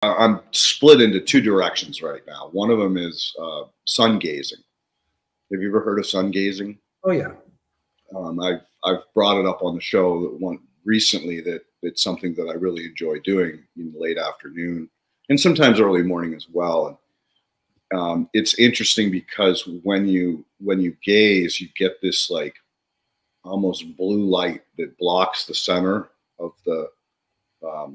I'm split into two directions right now. One of them is sun gazing. Have you ever heard of sun gazing? Oh yeah. I've brought it up on the show recently that it's something that I really enjoy doing in the late afternoon and sometimes early morning as well. And it's interesting because when you gaze, you get this like almost blue light that blocks the center of the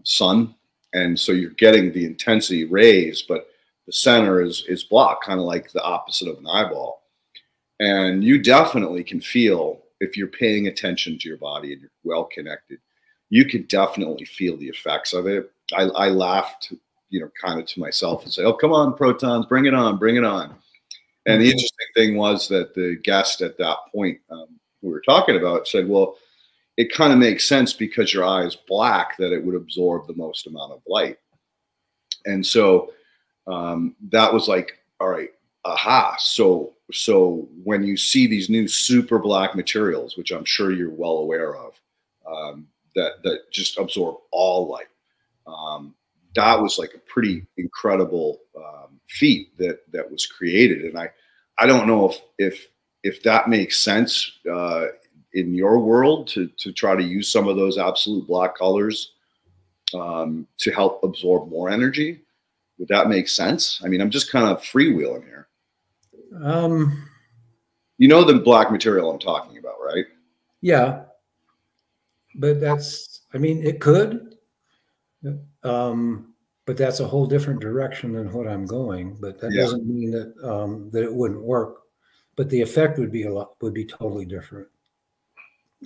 sun. And so you're getting the intensity rays, but the center is blocked, kind of like the opposite of an eyeball. And you definitely can feel, if you're paying attention to your body and you're well connected, you can definitely feel the effects of it. I laughed, kind of to myself and say, "Oh, come on, protons, bring it on, bring it on." And the interesting thing was that the guest at that point we were talking about said, "Well, it kind of makes sense because your eye is black that it would absorb the most amount of light." And so that was like, all right, aha. So when you see these new super black materials, which I'm sure you're well aware of, that just absorb all light, that was like a pretty incredible feat that was created. And I don't know if that makes sense in your world to try to use some of those absolute black colors to help absorb more energy. Would that make sense? I mean, I'm just kind of freewheeling here. You know the black material I'm talking about, right? Yeah. But I mean, it could. But that's a whole different direction than what I'm going. But that doesn't mean that that it wouldn't work. But the effect would be totally different.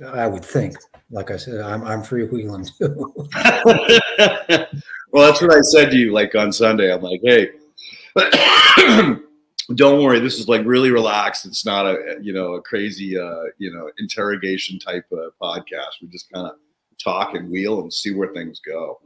I would think. Like I said, I'm freewheeling too. Well, that's what I said to you like on Sunday. I'm like, hey, don't worry. This is like really relaxed. It's not a crazy interrogation type of podcast. We just kind of talk and wheel and see where things go.